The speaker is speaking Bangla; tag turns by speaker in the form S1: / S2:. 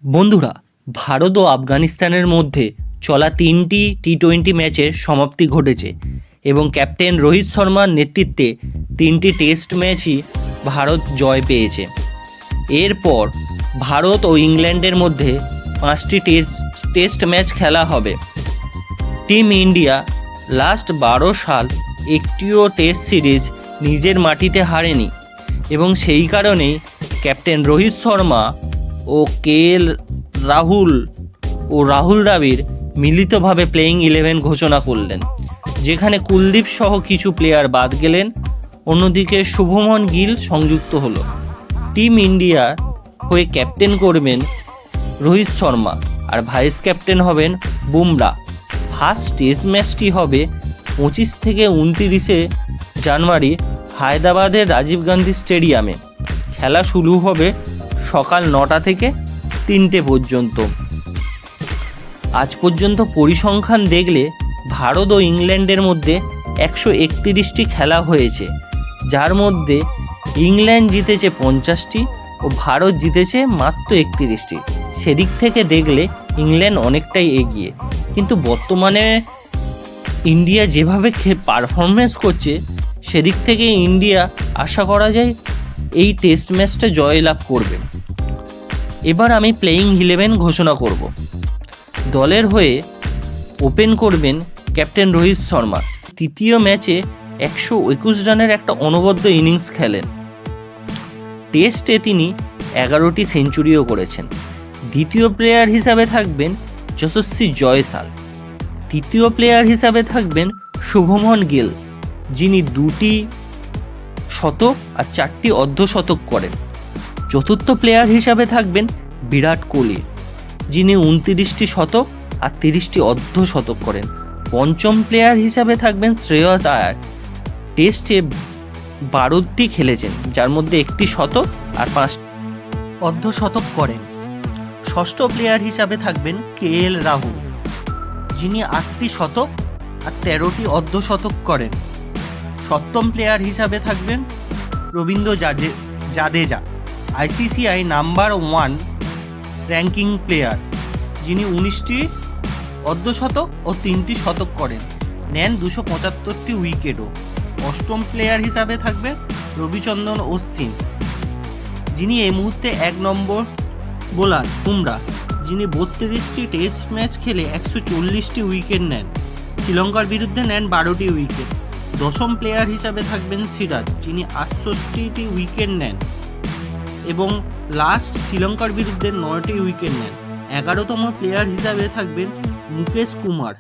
S1: বন্ধুরা, ভারত ও আফগানিস্তানের মধ্যে চলা 3টি টি-20 ম্যাচের সমাপ্তি ঘটেছে এবং ক্যাপ্টেন রোহিত শর্মার নেতৃত্বে 3টি টেস্ট ম্যাচই ভারত জয় পেয়েছে। এরপর ভারত ও ইংল্যান্ডের মধ্যে 5টি টেস্ট ম্যাচ খেলা হবে। টিম ইন্ডিয়া লাস্ট 12 সাল একটিও টেস্ট সিরিজ নিজের মাটিতে হারেনি এবং সেই কারণেই ক্যাপ্টেন রোহিত শর্মা ও রাহুল দ্রাবিড় মিলিতভাবে প্লেয়িং 11 ঘোষণা করলেন, যেখানে কুলদীপ সহ কিছু প্লেয়ার বাদ গেলেন। অন্যদিকে শুভমন গিল সংযুক্ত হলো। টিম ইন্ডিয়া হয়ে ক্যাপ্টেন করবেন রোহিত শর্মা আর ভাইস ক্যাপ্টেন হবেন বুমরা। ফার্স্ট টেস্ট ম্যাচটি হবে 25 থেকে 29 জানুয়ারি হায়দ্রাবাদের রাজীব গান্ধী স্টেডিয়ামে। খেলা শুরু হবে সকাল 9টা থেকে 3টে পর্যন্ত। আজ পর্যন্ত পরিসংখ্যান দেখলে ভারত ও ইংল্যান্ডের মধ্যে 131টি খেলা হয়েছে, যার মধ্যে ইংল্যান্ড জিতেছে 50টি ও ভারত জিতেছে মাত্র 31টি। সেদিক থেকে দেখলে ইংল্যান্ড অনেকটাই এগিয়ে, কিন্তু বর্তমানে ইন্ডিয়া যেভাবে পারফরমেন্স করছে সেদিক থেকে ইন্ডিয়া আশা করা যায় এই টেস্ট ম্যাচটা জয়লাভ করবে। এবার আমি প্লেয়িং 11 ঘোষণা করব। দলের হয়ে ওপেন করবেন ক্যাপ্টেন রোহিত শর্মা। তৃতীয় ম্যাচে 121 রানের একটা অনবদ্য ইনিংস খেলেন। টেস্টে তিনি 11টি সেঞ্চুরিও করেছেন। দ্বিতীয় প্লেয়ার হিসাবে থাকবেন যশস্বী জয়সাল। তৃতীয় প্লেয়ার হিসাবে থাকবেন শুভমন গিল, যিনি 2টি শতক আর 4টি অর্ধশতক করেন। চতুর্থ প্লেয়ার হিসাবে থাকবেন বিরাট কোহলি, যিনি 29টি শতক আর 30টি অর্ধশতক করেন। পঞ্চম প্লেয়ার হিসাবে থাকবেন শ্রেয়স আয়ার। টেস্টে 12টি খেলেছেন, যার মধ্যে 1টি শতক আর 5 অর্ধশতক করেন। ষষ্ঠ প্লেয়ার হিসাবে থাকবেন রাহুল, যিনি 8টি শতক আর 13টি অর্ধশতক করেন। সপ্তম প্লেয়ার হিসাবে থাকবেন Rabindra Jadeja, ICCI number 1 ranking player, যিনি 19টি অর্ধশতক ও 3টি শতক করেন, নেন 275টি উইকেটও। অষ্টম প্লেয়ার হিসাবে থাকবে রবিচন্দ্রন অশ্বিন, যিনি এই মুহূর্তে 1 নম্বর বোলার বুমরা, যিনি 32টি টেস্ট ম্যাচ খেলে 140টি উইকেট নেন। শ্রীলঙ্কার বিরুদ্ধে নেন 12টি উইকেট। দশম প্লেয়ার হিসাবে থাকবেন সিরাজ, যিনি 68টি উইকেট নেন এবং লাস্ট শ্রীলঙ্কার বিরুদ্ধে 9টি উইকেট নেন। 11তম প্লেয়ার হিসাবে থাকবেন মুকেশ কুমার,